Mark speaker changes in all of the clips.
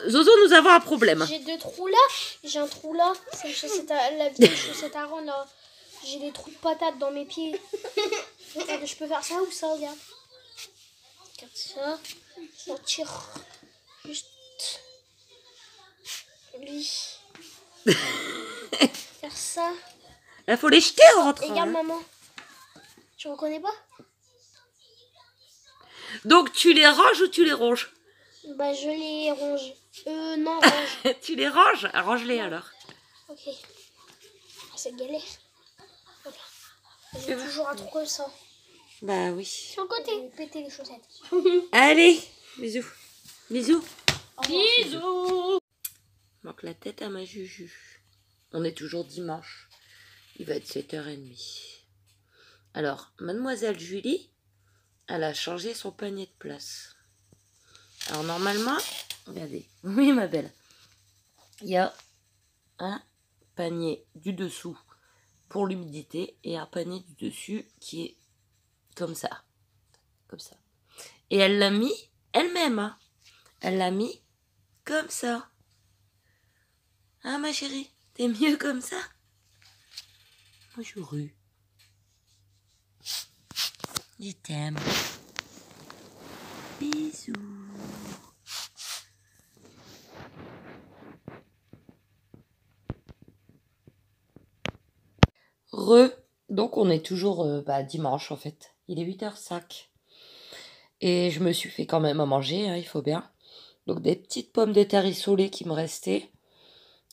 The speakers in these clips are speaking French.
Speaker 1: Zozo, nous avons un problème.
Speaker 2: J'ai 2 trous là, j'ai un trou là, c'est une chaussette à la vieille chaussette à rendre là. J'ai des trous de patates dans mes pieds. Je peux faire ça ou ça, regarde. Regarde ça. Je tire juste lui. Faire ça.
Speaker 1: Il faut les jeter en rentrant.
Speaker 2: Regarde maman. Tu reconnais pas?
Speaker 1: Donc tu les ranges ou tu les ronges?
Speaker 2: Bah je les ronge. Non, range.
Speaker 1: Tu les ranges? Range-les alors.
Speaker 2: Ok. C'est galère. Voilà. J'ai toujours un trou comme ça.
Speaker 1: Bah oui.
Speaker 2: Sur le côté. Péter les chaussettes.
Speaker 1: Allez, bisous. Bisous.
Speaker 2: Bisous.
Speaker 1: Manque la tête à ma Juju. On est toujours dimanche. Il va être 7h30. Alors, mademoiselle Julie, elle a changé son panier de place. Alors normalement, regardez, oui ma belle, il y a un panier du dessous pour l'humidité et un panier du dessus qui est comme ça. Comme ça. Et elle l'a mis elle-même. Hein. Elle l'a mis comme ça. Hein ma chérie, t'es mieux comme ça? Bonjour. Je t'aime. Bisous. Donc on est toujours dimanche en fait. Il est 8h05. Et je me suis fait quand même à manger, hein, il faut bien. Donc des petites pommes de terre isolées qui me restaient.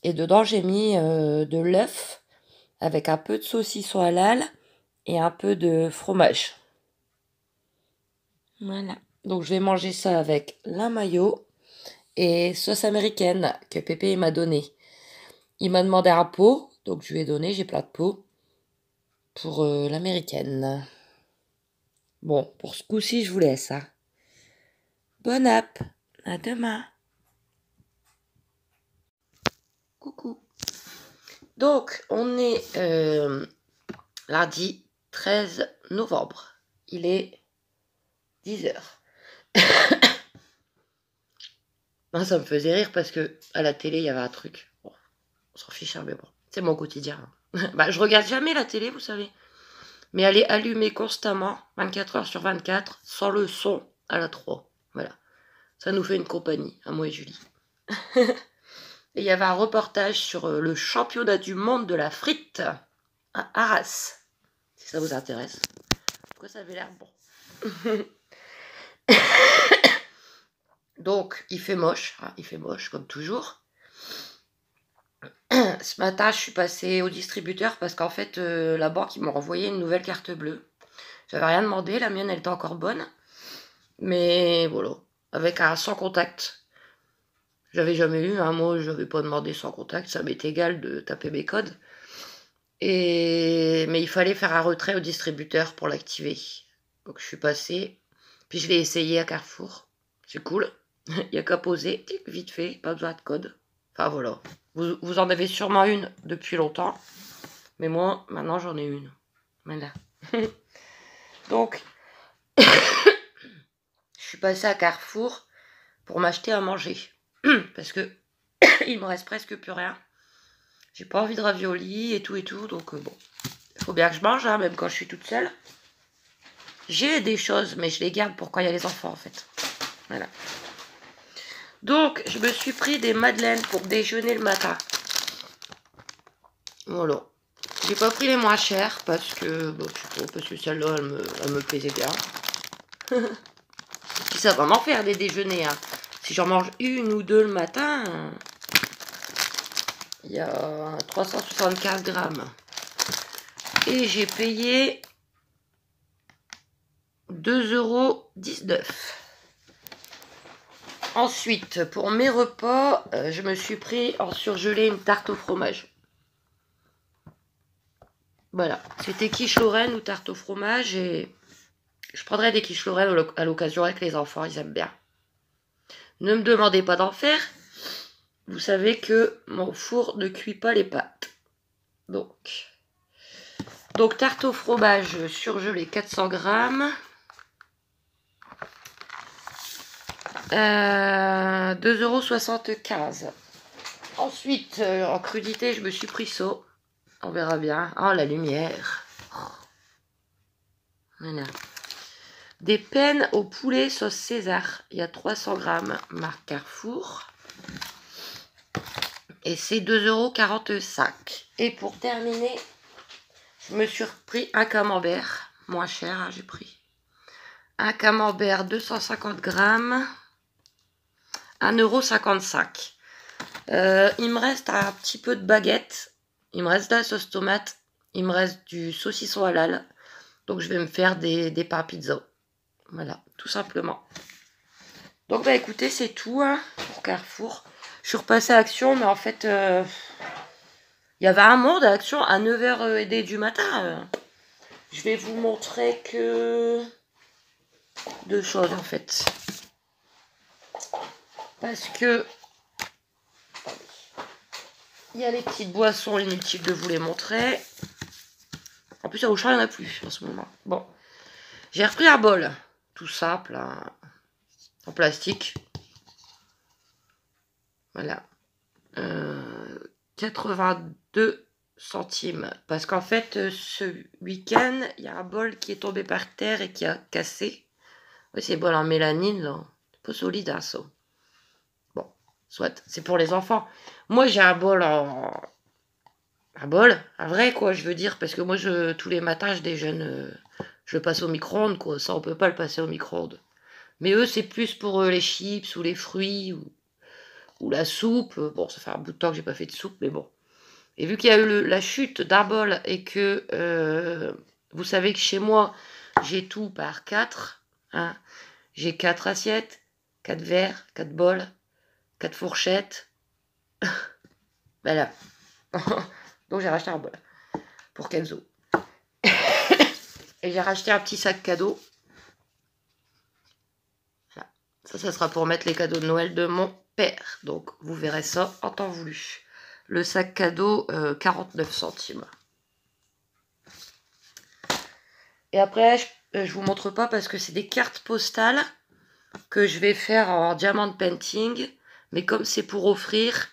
Speaker 1: Et dedans j'ai mis de l'œuf avec un peu de saucisson halal et un peu de fromage. Voilà. Donc je vais manger ça avec la mayo et sauce américaine que Pépé m'a donné. Il m'a demandé un pot, donc je lui ai donné, j'ai plein de pots pour l'américaine. Bon, pour ce coup-ci, je vous laisse. Hein. Bonne app, à demain. Coucou. Donc, on est lundi 13 novembre. Il est 10h. Non, ça me faisait rire parce que à la télé, il y avait un truc. Bon, on s'en fiche, mais bon, c'est mon quotidien. Bah, je regarde jamais la télé, vous savez. Mais elle est allumée constamment, 24h sur 24, sans le son à la 3. Voilà. Ça nous fait une compagnie, à moi et Julie. Et il y avait un reportage sur le championnat du monde de la frite à Arras. Si ça vous intéresse. Pourquoi ça avait l'air bon. Donc, il fait moche. Hein, il fait moche, comme toujours. Ce matin, je suis passée au distributeur parce qu'en fait, la banque, ils m'ont renvoyé une nouvelle carte bleue. J'avais rien demandé, la mienne, elle était encore bonne. Mais voilà, avec un sans contact. J'avais jamais eu, moi, je n'avais pas demandé sans contact, ça m'est égal de taper mes codes. Mais il fallait faire un retrait au distributeur pour l'activer. Donc je suis passée, puis je l'ai essayé à Carrefour. C'est cool, il n'y a qu'à poser, vite fait, pas besoin de code. Enfin voilà, vous en avez sûrement une depuis longtemps, mais moi, maintenant j'en ai une. Voilà. Donc, je suis passée à Carrefour pour m'acheter à manger. Parce que il me reste presque plus rien. J'ai pas envie de raviolis et tout, donc bon. Il faut bien que je mange, hein, même quand je suis toute seule. J'ai des choses, mais je les garde pour quand il y a les enfants, en fait. Voilà. Donc, je me suis pris des madeleines pour déjeuner le matin. Voilà. J'ai pas pris les moins chères, parce que, bon, je sais pas, parce que celle-là, elle me plaisait bien. Puis ça va m'en faire des déjeuners, hein. Si j'en mange une ou deux le matin, il y a 375 grammes. Et j'ai payé 2,19 €. Ensuite, pour mes repas, je me suis pris en surgelé une tarte au fromage. Voilà, c'était quiche Lorraine ou tarte au fromage. Et je prendrai des quiches Lorraine à l'occasion avec les enfants, ils aiment bien. Ne me demandez pas d'en faire. Vous savez que mon four ne cuit pas les pâtes. Donc tarte au fromage surgelée 400 grammes. 2,75 €. Ensuite, en crudité, je me suis pris ça. On verra bien. Oh, la lumière. Voilà. Des pennes au poulet sauce César. Il y a 300 grammes, marque Carrefour. Et c'est 2,45 €. Et pour terminer, je me suis repris un camembert. Moins cher, hein, j'ai pris. Un camembert 250 grammes. 1,55 €. Il me reste un petit peu de baguette. Il me reste de la sauce tomate. Il me reste du saucisson halal. Donc je vais me faire des pains pizza. Voilà, tout simplement. Donc bah écoutez, c'est tout hein, pour Carrefour. Je suis repassée à Action, mais en fait, il y avait un monde à Action à 9h du matin. Je vais vous montrer que deux choses en fait. Parce que il y a les petites boissons, inutiles de vous les montrer. En plus, à Auchan, il n'y en a plus en ce moment. Bon, j'ai repris un bol, tout simple, hein, en plastique. Voilà. 82 centimes. Parce qu'en fait, ce week-end, il y a un bol qui est tombé par terre et qui a cassé. Oui, c'est bol en mélanine, là. C'est pas solide, hein, ça. Bon, soit, c'est pour les enfants. Moi, j'ai un bol en... Un bol, un vrai, quoi, je veux dire. Parce que moi, tous les matins, je déjeune... je le passe au micro-ondes, quoi. Ça, on peut pas le passer au micro-ondes. Mais eux, c'est plus pour les chips ou les fruits ou la soupe. Bon, ça fait un bout de temps que j'ai pas fait de soupe, mais bon. Et vu qu'il y a eu la chute d'un bol et que vous savez que chez moi, j'ai tout par 4. Hein, j'ai 4 assiettes, 4 verres, 4 bols, 4 fourchettes. Voilà. Donc j'ai racheté un bol pour Kenzo. Et j'ai racheté un petit sac cadeau. Voilà. Ça sera pour mettre les cadeaux de Noël de mon père. Donc vous verrez ça en temps voulu. Le sac cadeau, 49 centimes. Et après, je vous montre pas parce que c'est des cartes postales que je vais faire en diamant painting. Mais comme c'est pour offrir,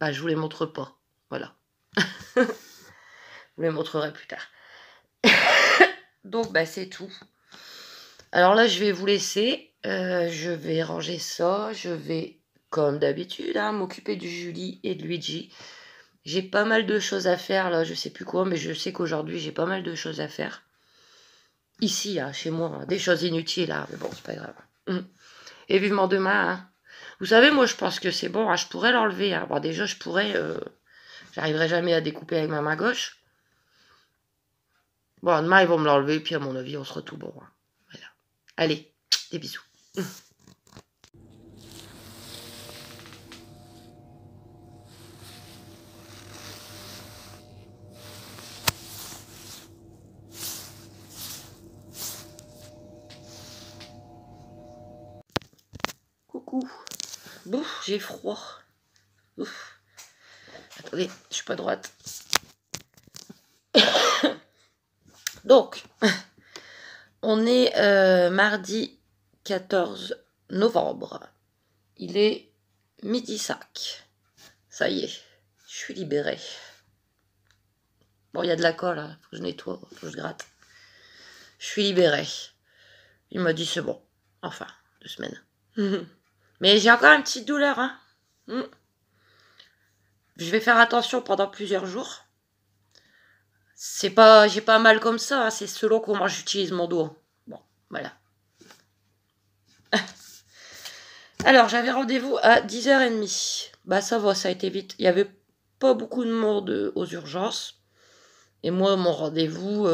Speaker 1: bah, je vous les montre pas. Voilà. Je vous les montrerai plus tard. Donc, bah, c'est tout. Alors là, je vais vous laisser. Je vais ranger ça. Je vais, comme d'habitude, hein, m'occuper de Julie et de Luigi. J'ai pas mal de choses à faire, là. Je sais plus quoi, mais je sais qu'aujourd'hui, j'ai pas mal de choses à faire. Ici, hein, chez moi. Hein, des choses inutiles, hein, mais bon, c'est pas grave. Et vivement demain, hein. Vous savez, moi, je pense que c'est bon. Hein, je pourrais l'enlever. Hein. Bon, déjà, je pourrais... j'arriverai jamais à découper avec ma main gauche. Bon, demain, ils vont me l'enlever. Puis, à mon avis, on sera tout bon. Hein. Voilà. Allez, des bisous. Coucou. Bouf, j'ai froid. Ouf. Attendez, je suis pas droite. Donc, on est mardi 14 novembre. Il est 12h05. Ça y est, je suis libérée. Bon, il y a de la colle, hein. Faut que je nettoie, faut que je gratte. Je suis libérée. Il m'a dit c'est bon. Enfin, 2 semaines. Mais j'ai encore une petite douleur, hein. Je vais faire attention pendant plusieurs jours. C'est pas, j'ai pas mal comme ça, hein. C'est selon comment j'utilise mon doigt. Bon, voilà. Alors, j'avais rendez-vous à 10h30. Bah, ça va, ça a été vite. Il y avait pas beaucoup de monde aux urgences. Et moi, mon rendez-vous,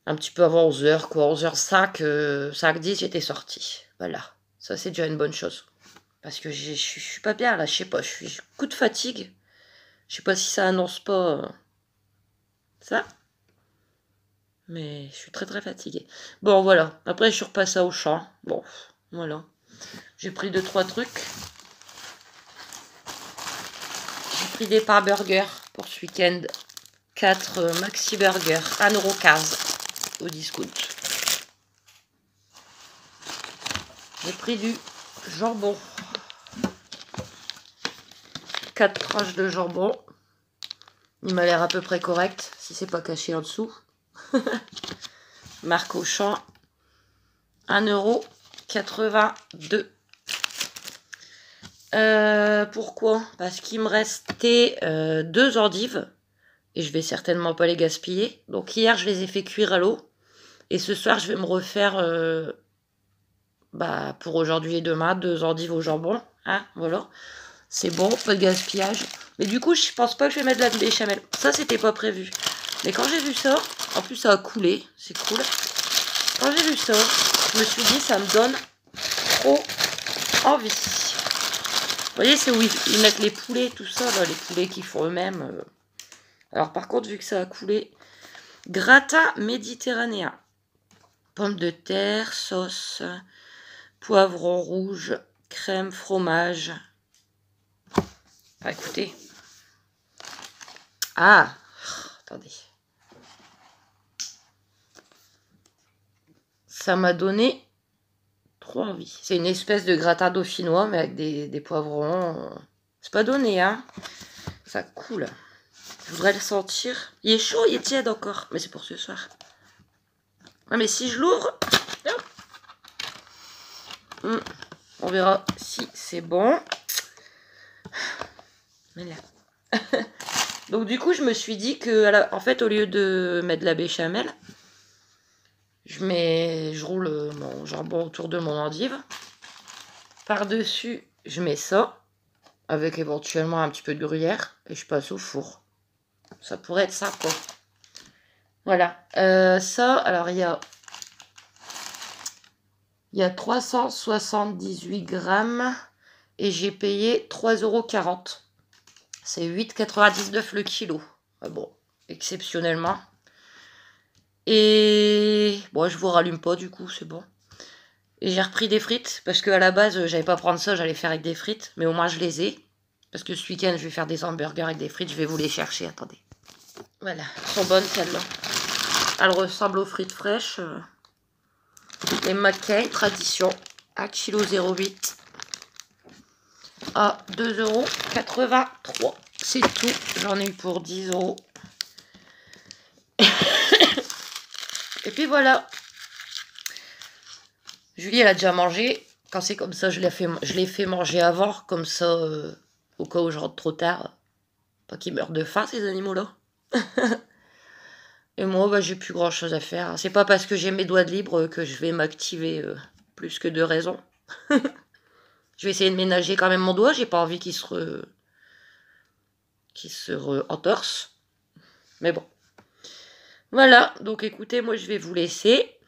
Speaker 1: un petit peu avant 11h, quoi. 11h05, 5h10, j'étais sortie. Voilà. Ça, c'est déjà une bonne chose. Parce que je suis pas bien, là. Je sais pas, je suis coup de fatigue. Je sais pas si ça annonce pas ça. Mais je suis très très fatiguée. Bon, voilà. Après, je suis repassée au champ. Bon, voilà. J'ai pris 2-3 trucs. J'ai pris des pains burgers pour ce week-end. 4 maxi burgers. 1,15 € au discount. j'ai pris du jambon. 4 tranches de jambon. Il m'a l'air à peu près correct, si c'est pas caché en dessous. Marque Auchan. 1,82 €. Pourquoi? Parce qu'il me restait 2 endives. Et je vais certainement pas les gaspiller. Donc hier, je les ai fait cuire à l'eau. Et ce soir, je vais me refaire, pour aujourd'hui et demain, 2 endives au jambon. Hein, voilà. C'est bon, pas de gaspillage. Mais du coup, je pense pas que je vais mettre de la béchamel. Ça, c'était pas prévu. Mais quand j'ai vu ça, en plus, ça a coulé. C'est cool. Quand j'ai vu ça, je me suis dit, ça me donne trop envie. Vous voyez, c'est où ils mettent les poulets, tout ça, là, les poulets qu'ils font eux-mêmes. Alors, par contre, vu que ça a coulé, gratin méditerranéen. Pommes de terre, sauce, poivron rouge, crème, fromage. Ah, écoutez. Ah, attendez. Ça m'a donné trop envie. C'est une espèce de gratin dauphinois, mais avec des poivrons. C'est pas donné, hein. Ça coule. Je voudrais le sentir. Il est chaud, il est tiède encore. Mais c'est pour ce soir. Ouais, mais si je l'ouvre... On verra si c'est bon. Voilà. Donc du coup, je me suis dit que, en fait, au lieu de mettre de la béchamel, je roule mon jambon autour de mon endive. Par-dessus, je mets ça, avec éventuellement un petit peu de gruyère, et je passe au four. Ça pourrait être ça, quoi. Voilà. Ça, alors il y a 378 grammes, et j'ai payé 3,40 €. C'est 8,99 € le kilo. Ah bon, exceptionnellement. Et bon, je vous rallume pas du coup, c'est bon. Et j'ai repris des frites parce qu'à la base, j'allais pas prendre ça, j'allais faire avec des frites. Mais au moins, je les ai. Parce que ce week-end, je vais faire des hamburgers avec des frites. Je vais vous les chercher, attendez. Voilà, elles sont bonnes celles-là. Elles ressemblent aux frites fraîches. Les McCain, tradition, 1,08 kg. À 2,83 €. C'est tout. J'en ai eu pour 10 €. Et puis voilà. Julie, elle a déjà mangé. Quand c'est comme ça, je l'ai fait manger avant. Comme ça, au cas où je rentre trop tard. Pas qu'ils meurent de faim, ces animaux-là. Et moi, j'ai plus grand-chose à faire. C'est pas parce que j'ai mes doigts de libre que je vais m'activer plus que de raison. Je vais essayer de ménager quand même mon doigt. J'ai pas envie qu'il se entorse. Mais bon. Voilà. Donc écoutez, moi je vais vous laisser.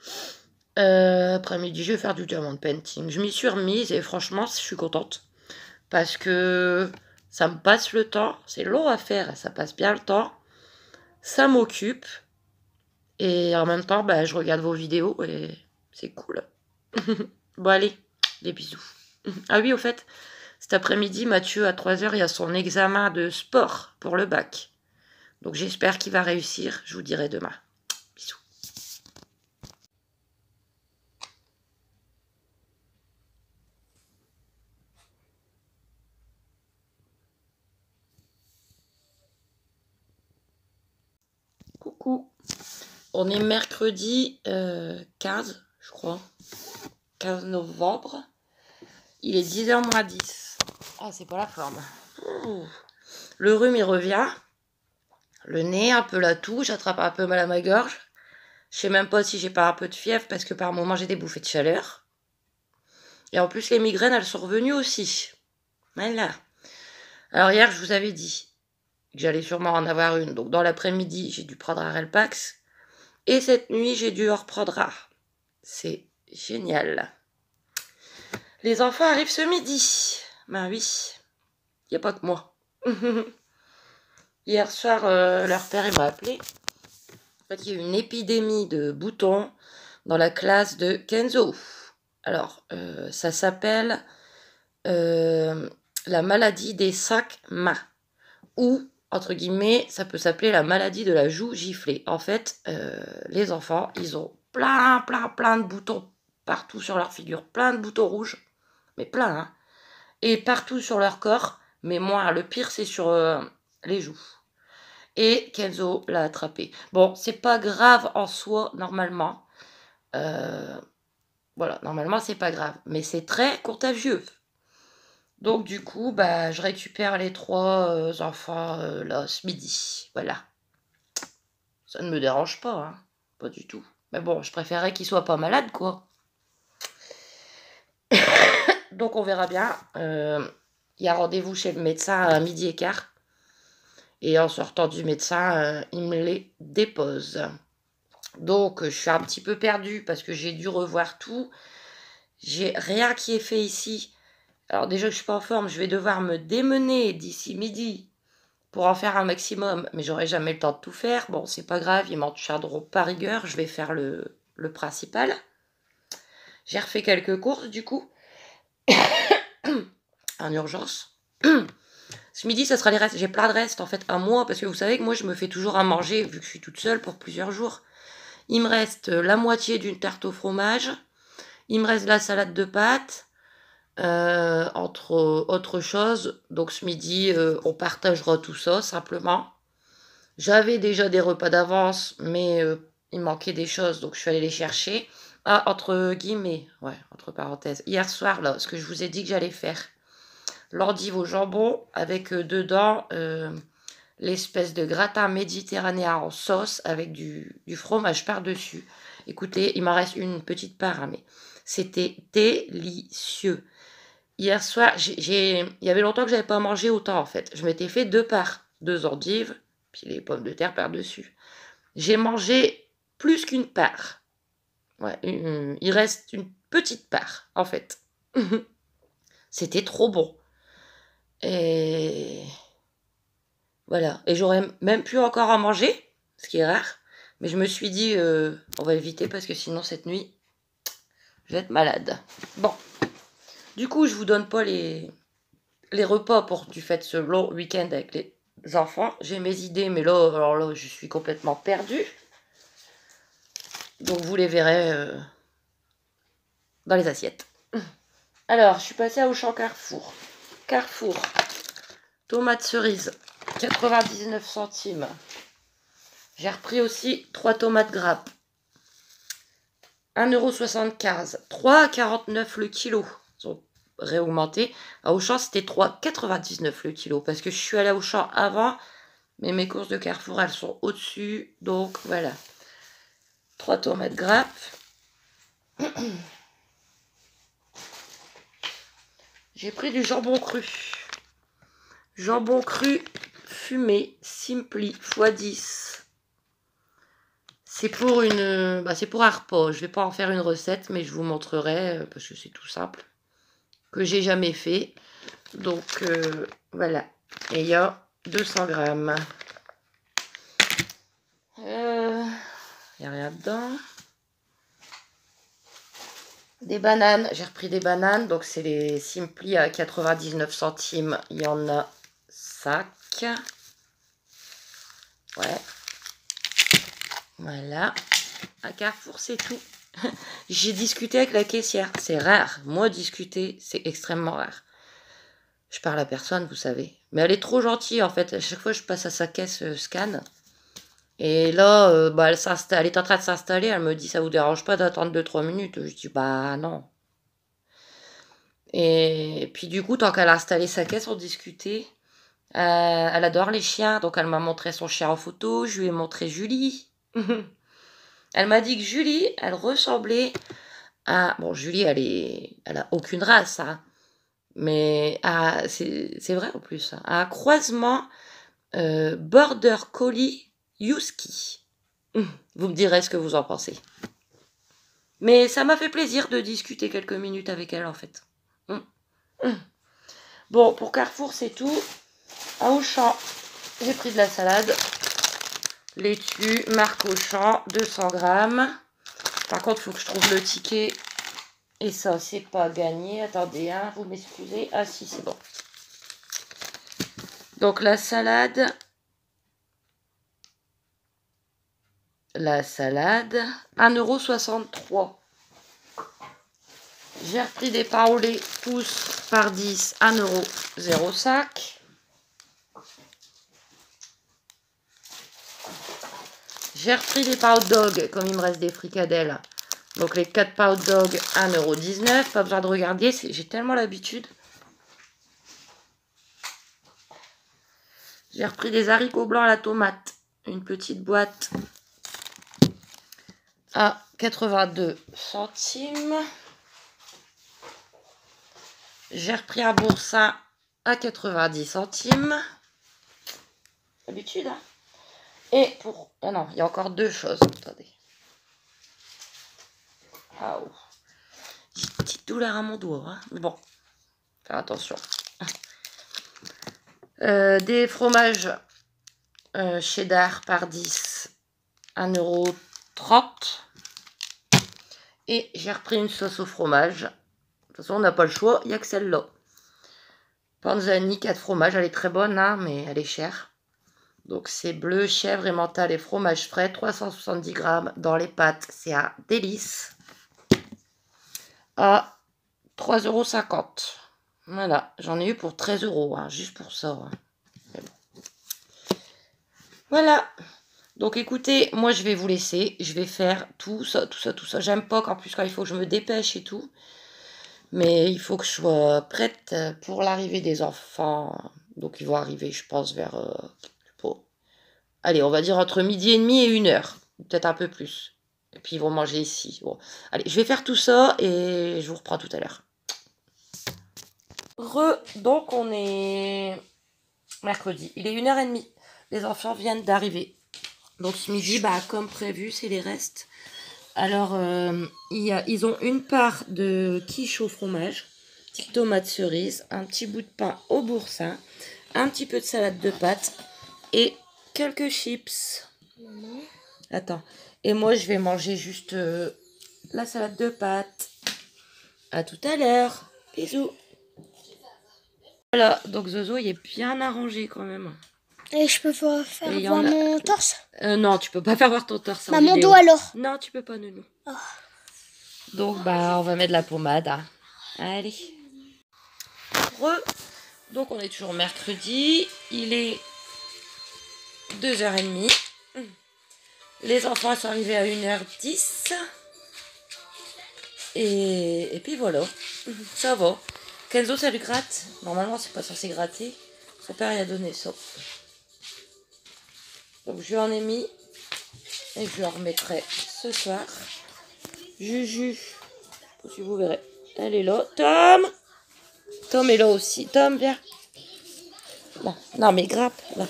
Speaker 1: Après-midi, je vais faire du diamond painting. Je m'y suis remise et franchement, je suis contente. Parce que ça me passe le temps. C'est long à faire. Ça passe bien le temps. Ça m'occupe. Et en même temps, je regarde vos vidéos et c'est cool. Bon, allez, des bisous. Ah oui, au fait, cet après-midi, Mathieu, à 3 h, il y a son examen de sport pour le bac. Donc j'espère qu'il va réussir. Je vous dirai demain. Bisous. Coucou. On est mercredi 15, je crois. 15 novembre. Il est 10 h moins 10. Ah, c'est pas la forme. Ouh. Le rhume, il revient. Le nez, un peu la toux. J'attrape un peu mal à ma gorge. Je sais même pas si j'ai pas un peu de fièvre parce que par moments j'ai des bouffées de chaleur. Et en plus, les migraines, elles sont revenues aussi. Voilà. Alors hier, je vous avais dit que j'allais sûrement en avoir une. Donc dans l'après-midi, j'ai dû prendre un Relpax. Et cette nuit, j'ai dû en reprendre un. C'est génial. Les enfants arrivent ce midi. Ben oui, il n'y a pas que moi. Hier soir, leur père il m'a appelé. En fait, il y a eu une épidémie de boutons dans la classe de Kenzo. Alors, ça s'appelle la maladie des 5 mains. Ou, entre guillemets, ça peut s'appeler la maladie de la joue giflée. En fait, les enfants, ils ont plein de boutons partout sur leur figure, plein de boutons rouges, mais plein, hein. Et partout sur leur corps, mais moi, le pire, c'est sur les joues. Et Kenzo l'a attrapé. Bon, c'est pas grave en soi, normalement. Voilà, normalement, c'est pas grave. Mais c'est très contagieux. Donc, du coup, bah, je récupère les 3 enfants là, ce midi. Voilà. Ça ne me dérange pas, hein. Pas du tout. Mais bon, je préférais qu'ils soient pas malades, quoi. Donc, on verra bien. Il y a rendez-vous chez le médecin à 12h15. Et en sortant du médecin, il me les dépose. Donc, je suis un petit peu perdue parce que j'ai dû revoir tout. J'ai rien qui est fait ici. Alors déjà que je suis pas en forme, je vais devoir me démener d'ici midi pour en faire un maximum. Mais j'aurai jamais le temps de tout faire. Bon, c'est pas grave, ils m'en tiendront pas rigueur. Je vais faire le principal. J'ai refait quelques courses du coup. En urgence. Ce midi, ça sera les restes. J'ai plein de restes en fait à moi parce que vous savez que moi je me fais toujours à manger vu que je suis toute seule pour plusieurs jours. Il me reste la moitié d'une tarte au fromage. Il me reste de la salade de pâtes. Entre autre chose. Donc ce midi, on partagera tout ça simplement. J'avais déjà des repas d'avance, mais il manquait des choses, donc je suis allée les chercher. Ah, entre guillemets, ouais, entre parenthèses. Hier soir, là, ce que je vous ai dit que j'allais faire. L'endive au jambon avec dedans l'espèce de gratin méditerranéen en sauce avec du fromage par-dessus. Écoutez, il m'en reste une petite part, hein, mais c'était délicieux. Hier soir, il y avait longtemps que j'avais pas mangé autant en fait. Je m'étais fait 2 parts, 2 endives, puis les pommes de terre par-dessus. J'ai mangé plus qu'une part. Ouais, il reste une petite part en fait. C'était trop bon. Et voilà. Et j'aurais même pu encore en manger, ce qui est rare. Mais je me suis dit, on va éviter parce que sinon cette nuit, je vais être malade. Bon. Du coup, je vous donne pas les repas pour du fait ce long week-end avec les enfants. J'ai mes idées, mais là, alors là, je suis complètement perdue. Donc vous les verrez dans les assiettes. Alors, je suis passée à Auchan Carrefour. Carrefour, tomates cerises, 99 centimes. J'ai repris aussi 3 tomates grappes. 1,75 €. 3,49 € le kilo. Ils ont réaugmenté. À Auchan, c'était 3,99 € le kilo. Parce que je suis allée à Auchan avant, mais mes courses de Carrefour, elles sont au-dessus. Donc, voilà. 3 tomates grappes. J'ai pris du jambon cru. Jambon cru fumé Simply x10. C'est pour c'est pour un repas. Je vais pas en faire une recette, mais je vous montrerai parce que c'est tout simple, que j'ai jamais fait. Donc voilà. Et il y a 200 grammes. Il n'y a rien dedans. Des bananes, j'ai repris des bananes, donc c'est les Simply à 99 centimes, il y en a 5. Ouais. Voilà. À Carrefour, c'est tout. J'ai discuté avec la caissière, c'est rare. Moi, discuter, c'est extrêmement rare. Je parle à personne, vous savez. Mais elle est trop gentille, en fait. À chaque fois, je passe à sa caisse scan. Et là, elle est en train de s'installer. Elle me dit, ça vous dérange pas d'attendre 2-3 minutes? Je dis, bah non. Et puis du coup, tant qu'elle a installé sa caisse, on discutait. Elle adore les chiens, donc elle m'a montré son chien en photo. Je lui ai montré Julie. Elle m'a dit que Julie, elle ressemblait à... Bon, Julie, elle a aucune race, hein. Mais c'est vrai en plus. À un croisement Border Collie Husky. Vous me direz ce que vous en pensez. Mais ça m'a fait plaisir de discuter quelques minutes avec elle en fait. Bon, pour Carrefour, c'est tout. À Auchan, j'ai pris de la salade. Laitue, marque Auchan, 200 grammes. Par contre, il faut que je trouve le ticket. Et ça, c'est pas gagné. Attendez, hein, vous m'excusez. Ah si, c'est bon. Donc la salade. La salade, 1,63 €. J'ai repris des pains au lait tous par 10, 1,05 €. J'ai repris des pains hot dog, comme il me reste des fricadelles. Donc les 4 pains hot dog, 1,19 €. Pas besoin de regarder, j'ai tellement l'habitude. J'ai repris des haricots blancs à la tomate. Une petite boîte à 82 centimes. J'ai repris un boursin à 90 centimes. D'habitude, hein. Et pour... Ah non, il y a encore deux choses. Attendez. Ah oh. J'ai une petite douleur à mon doigt. Hein. Bon, faire attention. Des fromages cheddar par 10, 1,30 €. Et j'ai repris une sauce au fromage. De toute façon, on n'a pas le choix, il n'y a que celle-là. Panzani, 4 fromages, elle est très bonne, hein, mais elle est chère. Donc c'est bleu, chèvre et mental et fromage frais, 370 grammes dans les pâtes, c'est un délice. À 3,50 €. Voilà, j'en ai eu pour 13 €, hein, juste pour ça. Hein. Bon. Voilà. Donc écoutez, moi je vais vous laisser, je vais faire tout ça. J'aime pas qu'en plus quand il faut que je me dépêche et tout. Mais il faut que je sois prête pour l'arrivée des enfants. Donc ils vont arriver, je pense, vers... allez, on va dire entre 12h30 et 1h. Peut-être un peu plus. Et puis ils vont manger ici. Bon. Allez, je vais faire tout ça et je vous reprends tout à l'heure. Donc on est mercredi. Il est 1h30. Les enfants viennent d'arriver. Donc ce midi, bah, comme prévu, c'est les restes. Alors, ils ont une part de quiche au fromage, petite tomate cerise, un petit bout de pain au boursin, un petit peu de salade de pâtes et quelques chips. Attends. Et moi, je vais manger juste la salade de pâtes. À tout à l'heure. Bisous. Voilà, donc Zozo, il est bien arrangé quand même.
Speaker 2: Et je peux pas faire voir mon torse?
Speaker 1: Non, tu peux pas faire voir ton torse.
Speaker 2: Bah, mon dos alors?
Speaker 1: Non, tu peux pas, Nounou.
Speaker 2: Oh.
Speaker 1: Donc, bah, on va mettre de la pommade. Hein. Allez. Donc, on est toujours mercredi. Il est 2h30. Les enfants sont arrivés à 1h10. Et puis voilà. Ça va. Kenzo, ça lui gratte. Normalement, c'est pas censé gratter. Son père, il a donné ça. Donc je lui en ai mis et je lui en remettrai ce soir. Juju, si vous verrez, elle est là. Tom est là aussi. Tom, viens. Là. Non mais grappe, là.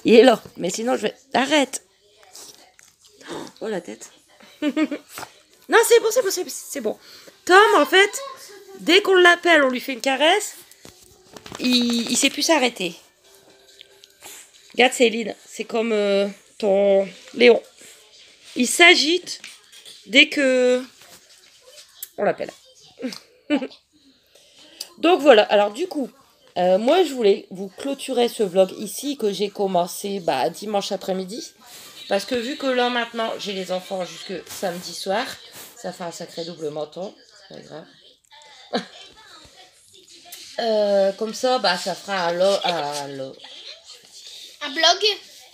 Speaker 1: Il est là, mais sinon je vais... Arrête. Oh la tête. Non, c'est bon. Tom, en fait, dès qu'on l'appelle, on lui fait une caresse, il sait plus s'arrêter. Regarde Céline, c'est comme ton Léon. Il s'agite dès que on l'appelle. Donc voilà, alors du coup, moi je voulais vous clôturer ce vlog ici que j'ai commencé dimanche après-midi. Parce que vu que là maintenant j'ai les enfants jusque samedi soir, ça fait un sacré double menton, c'est pas grave. Comme ça, ça fera
Speaker 2: un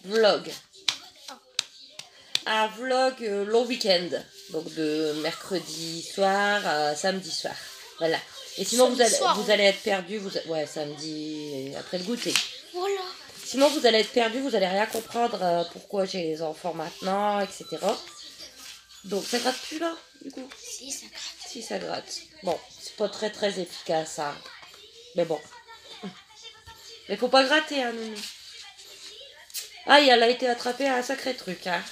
Speaker 2: vlog.
Speaker 1: Un vlog long week-end. Donc de mercredi soir à samedi soir. Voilà. Et sinon vous allez être perdus. Ouais, samedi après le goûter.
Speaker 2: Voilà.
Speaker 1: Sinon vous allez être perdus, vous allez rien comprendre pourquoi j'ai les enfants maintenant, etc. Donc ça gratte plus là, du coup?
Speaker 2: Si, ça gratte.
Speaker 1: Si, ça gratte. Bon, c'est pas très très efficace ça. Mais bon. Mais faut pas gratter, hein, Nounou. Ah, elle a été attrapée à un sacré truc, hein.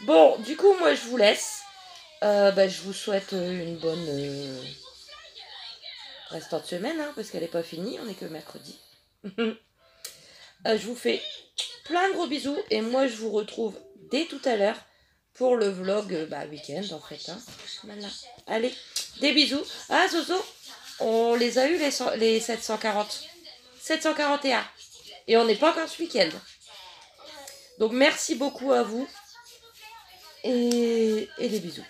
Speaker 1: Bon, du coup, moi, je vous laisse. Je vous souhaite une bonne restante semaine, hein, parce qu'elle n'est pas finie, on n'est que mercredi. Je vous fais plein de gros bisous, et moi, je vous retrouve dès tout à l'heure pour le vlog week-end, en fait. Hein. Voilà. Allez, des bisous. Ah, Zozo, on les a eu, les 740. 741. Et on n'est pas encore ce week-end. Donc, merci beaucoup à vous. et des bisous.